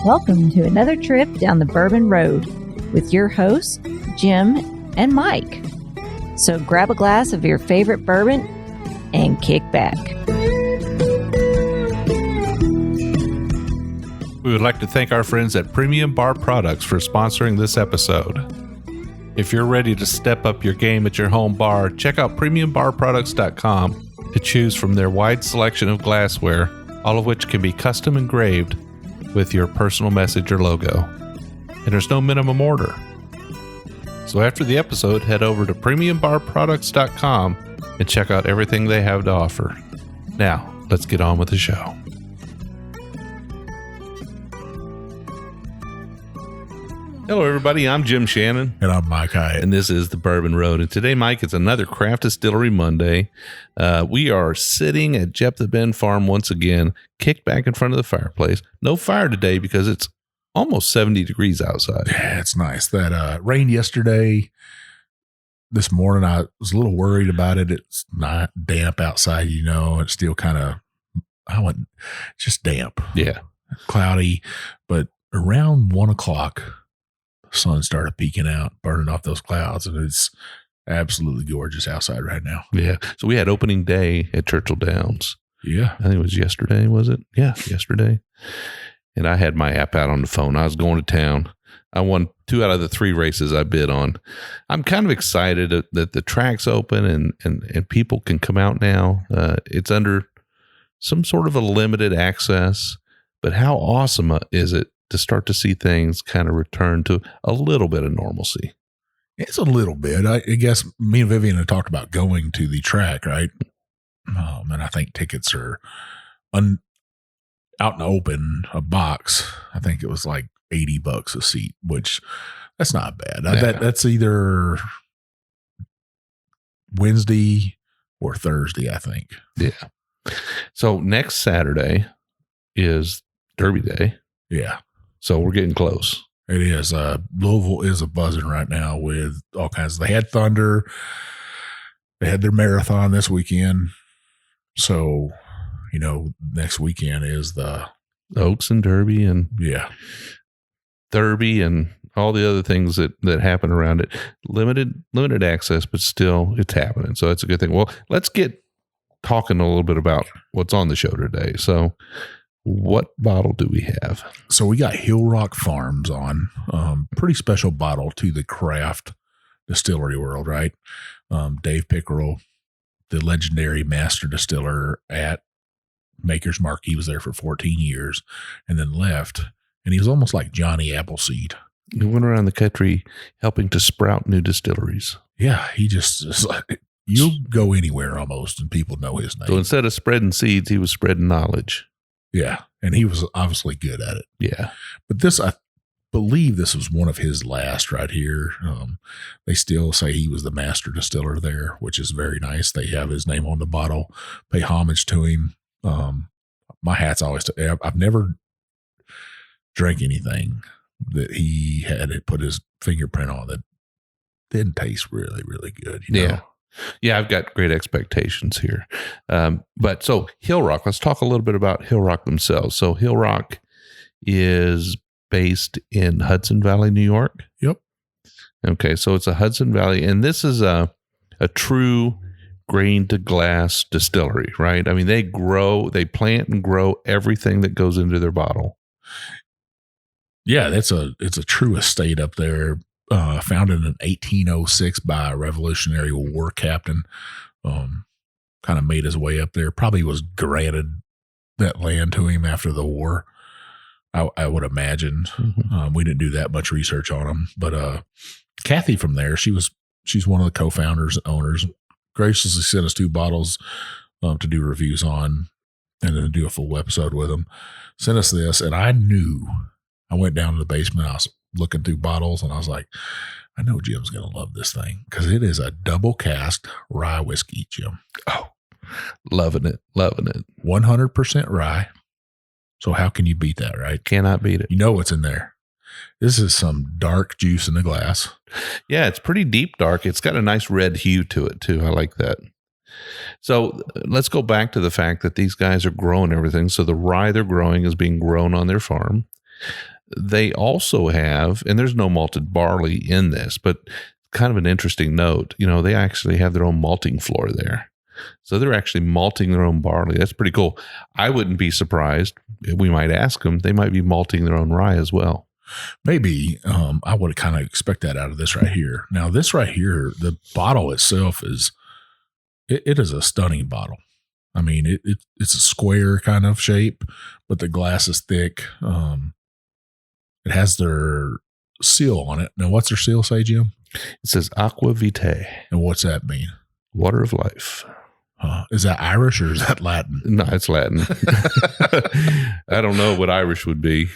Welcome to another trip down the Bourbon Road with your hosts, Jim and Mike. So grab a glass of your favorite bourbon and kick back. We would like to thank our friends at Premium Bar Products for sponsoring this episode. If you're ready to step up your game at your home bar, check out PremiumBarProducts.com to choose from their wide selection of glassware, all of which can be custom engraved with your personal message or logo. And there's no minimum order. So after the episode, head over to PremiumBarProducts.com and check out everything they have to offer. Now, let's get on with the show. Hello, everybody. I'm Jim Shannon. And I'm Mike Hyatt. And this is the Bourbon Road. And today, Mike, it's another Craft Distillery Monday. We are sitting at Jephthah Bend Farm once again, kicked back in front of the fireplace. No fire today because it's almost 70 degrees outside. Yeah, it's nice. That rained yesterday. This morning, I was a little worried about it. It's not damp outside, you know. It's still kind of, just damp. Yeah. Cloudy. But around 1 o'clock, the sun started peeking out, burning off those clouds, and it's absolutely gorgeous outside right now. Yeah. So we had opening day at Churchill Downs. Yeah. I think it was yesterday, was it? Yeah, yesterday. And I had my app out on the phone. I was going to town. I won 2 out of the 3 races I bid on. I'm kind of excited that the track's open and people can come out now. It's under some sort of a limited access, but how awesome is it to start to see things kind of return to a little bit of normalcy? It's a little bit. I guess me and Vivian had talked about going to the track, right? And I think tickets are out in the open, a box. I think it was like $80 a seat, which that's not bad. Yeah. That's either Wednesday or Thursday, I think. Yeah. So next Saturday is Derby Day. Yeah. So we're getting close. It is. Louisville is a buzzing right now with all kinds. They had Thunder. They had their marathon this weekend. So, you know, next weekend is the Oaks and Derby and Derby and all the other things that happen around it. Limited access, but still it's happening. So that's a good thing. Well, let's get talking a little bit about what's on the show today. So what bottle do we have? So we got Hillrock Farms on. Pretty special bottle to the craft distillery world, right? Dave Pickerell, the legendary master distiller at Maker's Mark. He was there for 14 years and then left. And he was almost like Johnny Appleseed. He went around the country helping to sprout new distilleries. Yeah, he just is like, you'll go anywhere almost and people know his name. So instead of spreading seeds, he was spreading knowledge. Yeah, and he was obviously good at it. Yeah. But this, I believe this was one of his last right here. They still say he was the master distiller there, which is very nice. They have his name on the bottle, pay homage to him. My hat's always to, I've never drank anything that he had put his fingerprint on that didn't taste really, really good. You know? Yeah, I've got great expectations here. But so Hillrock, let's talk a little bit about Hillrock themselves. So Hillrock is based in Hudson Valley, New York. Yep. Okay, so it's a Hudson Valley, and this is a true grain to glass distillery, right? I mean, they plant and grow everything that goes into their bottle. Yeah, it's a true estate up there. Founded in 1806 by a Revolutionary War captain. Kind of made his way up there. Probably was granted that land to him after the war, I would imagine. Mm-hmm. We didn't do that much research on him. But Kathy from there, she's one of the co-founders and owners, graciously sent us 2 bottles to do reviews on and then do a full episode with them. Sent us this, and I went down to the basement. I was looking through bottles and I was like, I know Jim's going to love this thing because it is a Double Cask Rye whiskey, Jim. Oh, loving it. 100% rye. So how can you beat that, right? Cannot beat it. You know what's in there. This is some dark juice in the glass. Yeah, it's pretty deep dark. It's got a nice red hue to it too. I like that. So let's go back to the fact that these guys are growing everything. So the rye they're growing is being grown on their farm. They also have, and there's no malted barley in this, but kind of an interesting note, they actually have their own malting floor there. So they're actually malting their own barley. That's pretty cool. I wouldn't be surprised. We might ask them. They might be malting their own rye as well. Maybe. I would kind of expect that out of this right here. Now, this right here, the bottle itself it is a stunning bottle. I mean, it's a square kind of shape, but the glass is thick. It has their seal on it. Now, what's their seal say, Jim? It says Aqua Vitae. And what's that mean? Water of life. Is that Irish or is that Latin? No, it's Latin. I don't know what Irish would be.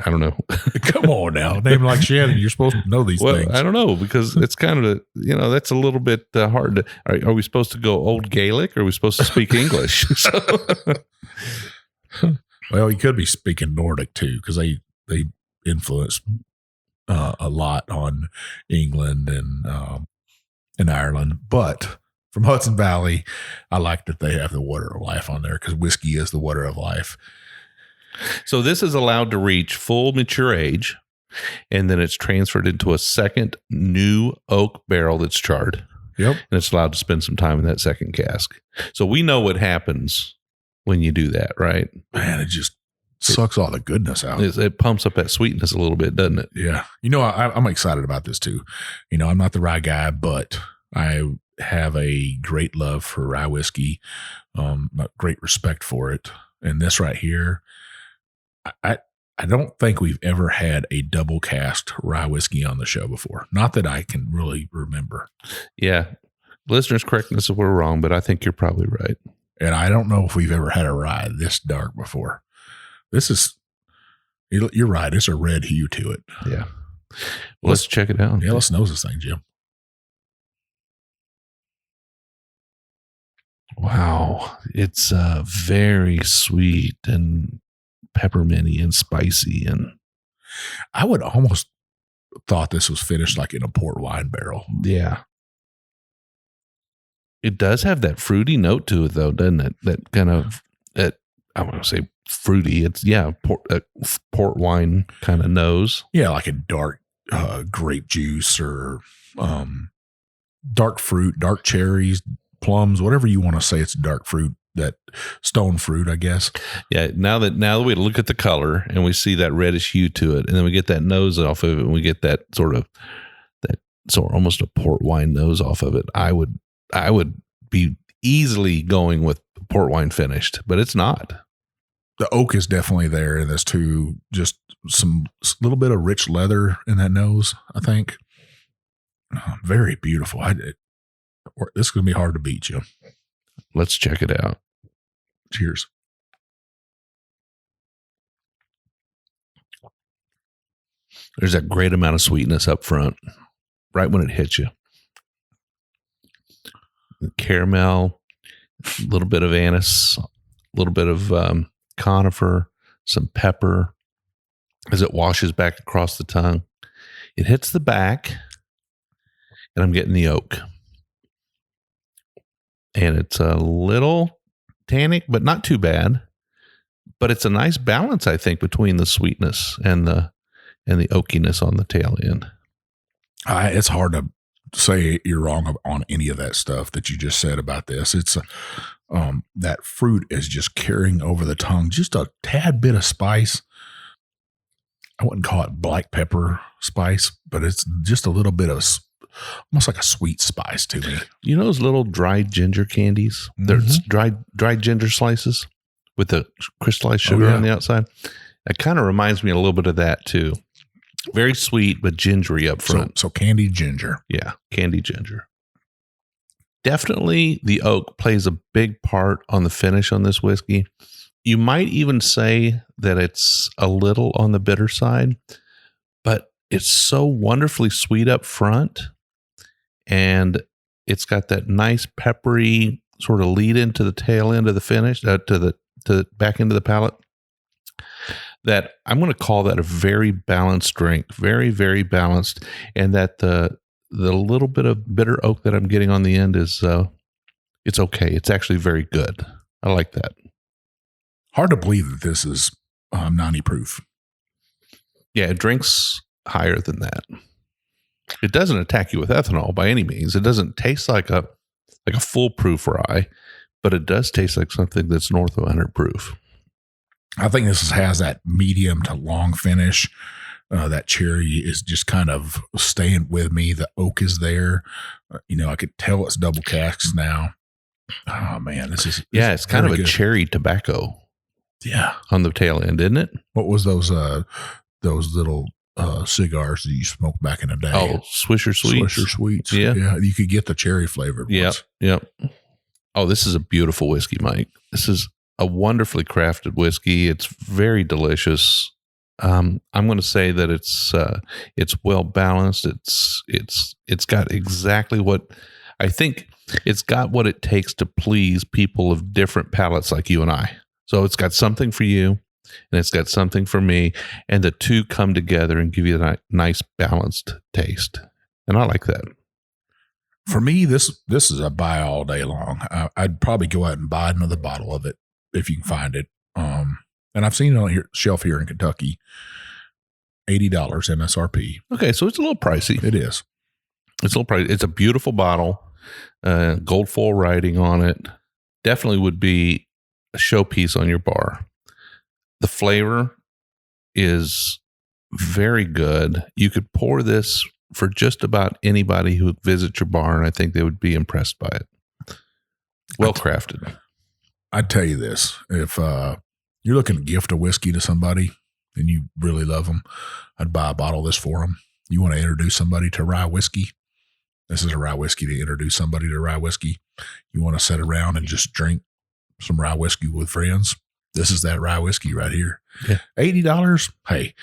I don't know. Come on now. Name like Shannon. You're supposed to know these things. I don't know, because it's kind of, that's a little bit hard to. Are we supposed to go Old Gaelic or are we supposed to speak English? Well, you could be speaking Nordic too, because they influence a lot on England and Ireland. But from Hudson Valley, I like that they have the water of life on there, because whiskey is the water of life. So this is allowed to reach full mature age, and then it's transferred into a second new oak barrel that's charred. Yep. And it's allowed to spend some time in that second cask. So we know what happens when you do that, right? Man, it just sucks all the goodness out. It pumps up that sweetness a little bit, doesn't it? Yeah. I'm excited about this too. I'm not the rye guy, but I have a great love for rye whiskey, great respect for it. And this right here, I don't think we've ever had a double cask rye whiskey on the show before. Not that I can really remember. Yeah. Listeners, correct us if we're wrong, but I think you're probably right. And I don't know if we've ever had a rye this dark before. You're right. It's a red hue to it. Yeah. Well, let's check it out. Yeah, let's nose this thing, Jim. Wow. It's very sweet and pepperminty and spicy. And I would almost thought this was finished like in a port wine barrel. Yeah. It does have that fruity note to it, though, doesn't it? That kind of, I want to say fruity. It's, port wine kind of nose. Yeah, like a dark grape juice or dark fruit, dark cherries, plums, whatever you want to say. It's dark fruit, that stone fruit, I guess. Yeah. Now that we look at the color and we see that reddish hue to it, and then we get that nose off of it, and we get that sort of almost a port wine nose off of it. I would be easily going with port wine finished, but it's not. The oak is definitely there in this too. Just some little bit of rich leather in that nose, I think. Very beautiful. This is going to be hard to beat, you. Let's check it out. Cheers. There's that great amount of sweetness up front, right when it hits you. The caramel, a little bit of anise, a little bit of conifer, some pepper as it washes back across the tongue. It hits the back, and I'm getting the oak. And it's a little tannic, but not too bad. But it's a nice balance, I think, between the sweetness and the oakiness on the tail end. It's hard to say you're wrong on any of that stuff that you just said about this. It's that fruit is just carrying over the tongue, just a tad bit of spice. I wouldn't call it black pepper spice, but it's just a little bit of almost like a sweet spice to me. You know those little dried ginger candies? Mm-hmm. There's dried ginger slices with the crystallized sugar on the outside. It kind of reminds me a little bit of that too. Very sweet, but gingery up front. So candied ginger. Yeah, candied ginger. Definitely the oak plays a big part on the finish on this whiskey. You might even say that it's a little on the bitter side, but it's so wonderfully sweet up front, and it's got that nice peppery sort of lead into the tail end of the finish, to the back into the palate. That I'm going to call that a very balanced drink, very, very balanced, and that the little bit of bitter oak that I'm getting on the end is it's okay. It's actually very good. I like that. Hard to believe that this is 90 proof. Yeah, it drinks higher than that. It doesn't attack you with ethanol by any means. It doesn't taste like a foolproof rye, but it does taste like something that's north of 100 proof. I think this has that medium to long finish. That cherry is just kind of staying with me. The oak is there. I could tell it's double casks now. Oh man, it's kind of a cherry tobacco. Yeah, on the tail end, isn't it? What was those little cigars that you smoked back in the day? Oh, Swisher Sweets. Swisher Sweets. Yeah. You could get the cherry flavored ones. Yep. Oh, this is a beautiful whiskey, Mike. This is a wonderfully crafted whiskey. It's very delicious. I'm going to say that it's well balanced. It's got exactly what I think. It's got what it takes to please people of different palates like you and I. So it's got something for you, and it's got something for me, and the two come together and give you a nice balanced taste. And I like that. For me, this is a buy all day long. I'd probably go out and buy another bottle of it if you can find it. And I've seen it on your shelf here in Kentucky, $80 MSRP. Okay, so it's a little pricey. It is. It's a little pricey. It's a beautiful bottle, gold foil writing on it. Definitely would be a showpiece on your bar. The flavor is very good. You could pour this for just about anybody who would visit your bar, and I think they would be impressed by it. Well crafted. I'd tell you this. If you're looking to gift a whiskey to somebody and you really love them, I'd buy a bottle of this for them. You want to introduce somebody to rye whiskey? This is a rye whiskey to introduce somebody to rye whiskey. You want to sit around and just drink some rye whiskey with friends? This is that rye whiskey right here. Yeah. $80. Hey,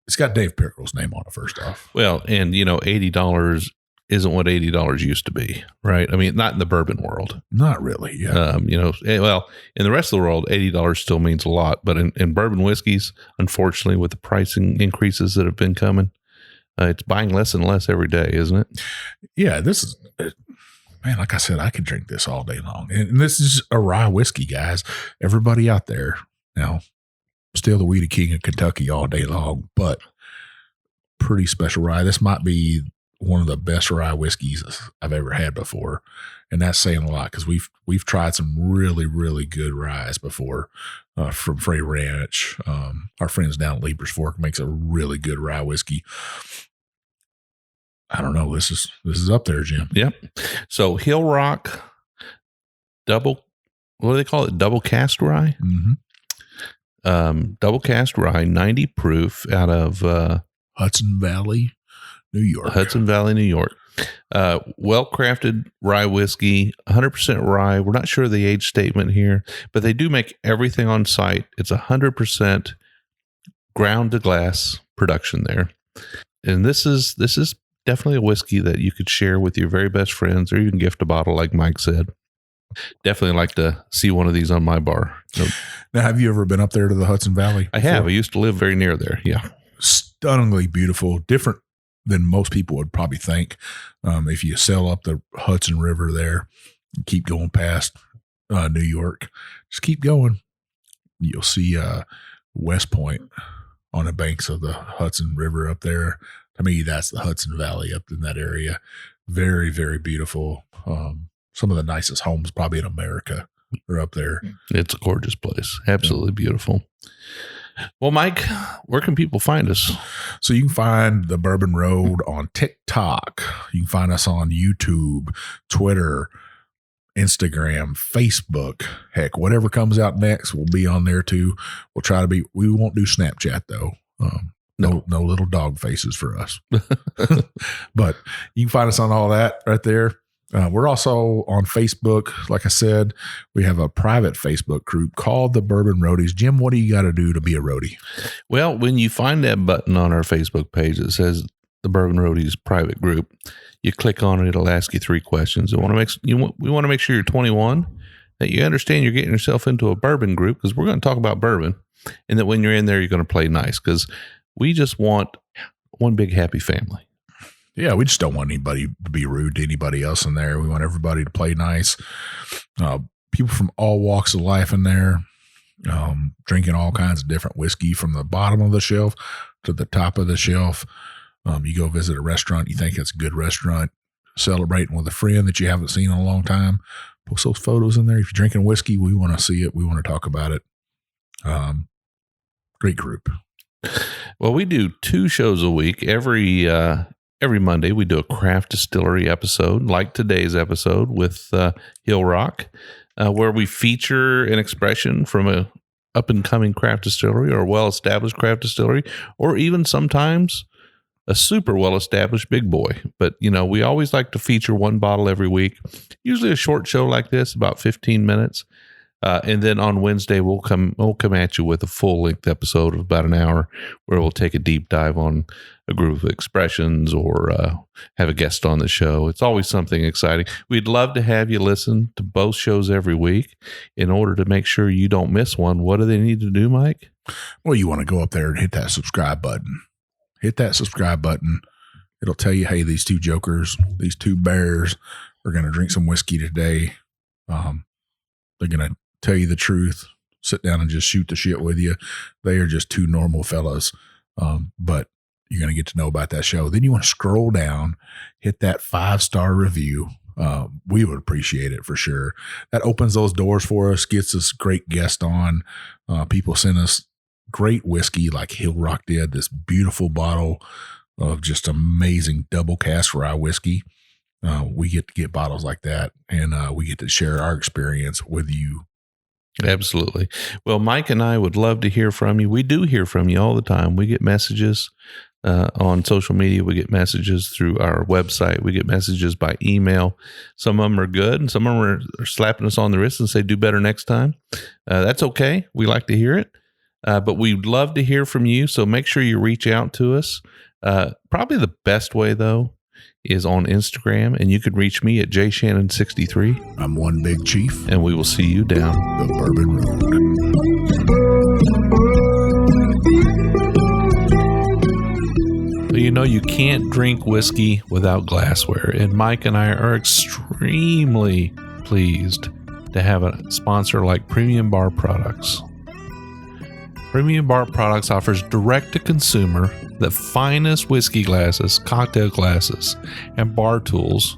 it's got Dave Pickerell's name on it, first off. Well, and $80 isn't what $80 used to be, right? I mean, not in the bourbon world. Not really, yeah. Well, in the rest of the world, $80 still means a lot. But in bourbon whiskeys, unfortunately, with the pricing increases that have been coming, it's buying less and less every day, isn't it? Yeah, this is... Man, like I said, I could drink this all day long. And this is a rye whiskey, guys. Everybody out there, still the Weedy King of Kentucky all day long, but pretty special rye. This might be one of the best rye whiskeys I've ever had before. And that's saying a lot because we've tried some really, really good ryes before from Frey Ranch. Our friends down at Lieber's Fork makes a really good rye whiskey. I don't know. This is up there, Jim. Yep. So Hillrock what do they call it? Double Cask Rye? Mm-hmm. Double Cask Rye, 90 proof out of Hudson Valley, New York. Hudson Valley, New York. Well-crafted rye whiskey, 100% rye. We're not sure of the age statement here, but they do make everything on site. It's 100% ground to glass production there. And this is definitely a whiskey that you could share with your very best friends, or you can gift a bottle, like Mike said. Definitely like to see one of these on my bar. So, now, have you ever been up there to the Hudson Valley? I have. I used to live very near there. Yeah. Stunningly beautiful, different than most people would probably think. If you sail up the Hudson River there and keep going past New York, just keep going. You'll see West Point on the banks of the Hudson River up there. To me, that's the Hudson Valley up in that area. Very, very beautiful. Some of the nicest homes probably in America are up there. It's a gorgeous place. Absolutely beautiful. Well, Mike, where can people find us? So you can find The Bourbon Road on TikTok. You can find us on YouTube, Twitter, Instagram, Facebook. Heck, whatever comes out next, we'll be on there too. We'll try to be, we won't do Snapchat though. No little dog faces for us. But you can find us on all that right there. We're also on Facebook. Like I said, we have a private Facebook group called The Bourbon Roadies. Jim, what do you got to do to be a roadie? Well, when you find that button on our Facebook page that says The Bourbon Roadies private group, you click on it. It'll ask you 3 questions. We want to make sure you're 21, that you understand you're getting yourself into a bourbon group, because we're going to talk about bourbon, and that when you're in there, you're going to play nice, because we just want one big happy family. Yeah, we just don't want anybody to be rude to anybody else in there. We want everybody to play nice. People from all walks of life in there. drinking all kinds of different whiskey from the bottom of the shelf to the top of the shelf. You go visit a restaurant, you think it's a good restaurant, celebrating with a friend that you haven't seen in a long time. Post those photos in there. If you're drinking whiskey, we want to see it. We want to talk about it. Great group. Well, we do 2 shows a week. Every Monday, we do a craft distillery episode, like today's episode with Hillrock, where we feature an expression from a up-and-coming craft distillery or a well-established craft distillery, or even sometimes a super well-established big boy. But, we always like to feature one bottle every week, usually a short show like this, about 15 minutes. And then on Wednesday, we'll come at you with a full-length episode of about an hour where we'll take a deep dive on a group of expressions or have a guest on the show. It's always something exciting. We'd love to have you listen to both shows every week. In order to make sure you don't miss one, what do they need to do, Mike? Well, you want to go up there and hit that subscribe button. Hit that subscribe button. It'll tell you, hey, these 2 jokers, these 2 bears are going to drink some whiskey today. They're going to tell you the truth, sit down and just shoot the shit with you. They are just 2 normal fellas. But you're going to get to know about that show. Then you want to scroll down, hit that 5-star review. We would appreciate it for sure. That opens those doors for us, gets us great guests on. People send us great whiskey like Hillrock did, this beautiful bottle of just amazing Double Cask Rye whiskey. We get to get bottles like that, and we get to share our experience with you. Absolutely. Well, Mike and I would love to hear from you. We do hear from you all the time. We get messages on social media. We get messages through our website. We get messages by email. Some of them are good, and some of them are slapping us on the wrist and say, do better next time. That's okay. We like to hear it. But we'd love to hear from you. So make sure you reach out to us. Probably the best way, though, is on Instagram, and you can reach me at jshannon63. I'm One Big Chief, and we will see you down the Bourbon Road. You can't drink whiskey without glassware, and Mike and I are extremely pleased to have a sponsor like Premium Bar Products. Premium Bar Products offers direct-to-consumer the finest whiskey glasses, cocktail glasses, and bar tools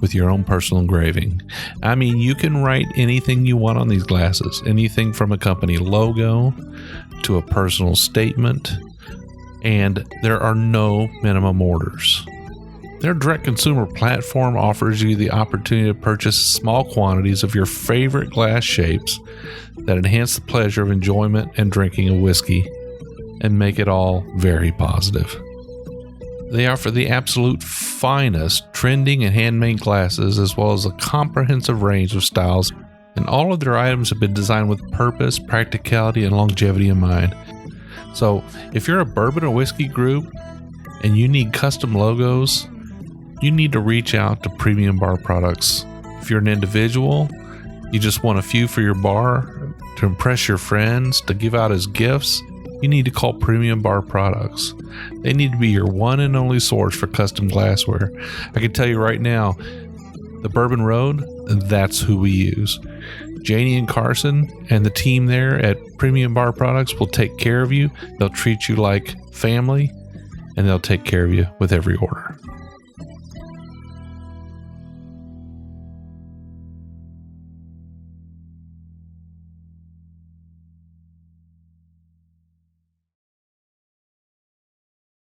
with your own personal engraving. I mean, you can write anything you want on these glasses, anything from a company logo to a personal statement, and there are no minimum orders. Their direct-consumer platform offers you the opportunity to purchase small quantities of your favorite glass shapes that enhance the pleasure of enjoyment and drinking of whiskey and make it all very positive. They offer the absolute finest trending and handmade glasses, as well as a comprehensive range of styles, and all of their items have been designed with purpose, practicality, and longevity in mind. So if you're a bourbon or whiskey group and you need custom logos, you need to reach out to Premium Bar Products. If you're an individual, you just want a few for your bar, to impress your friends, to give out as gifts, you need to call Premium Bar Products. They need to be your one and only source for custom glassware. I can tell you right now, the Bourbon Road, that's who we use. Janie and Carson and the team there at Premium Bar Products will take care of you. They'll treat you like family, and they'll take care of you with every order.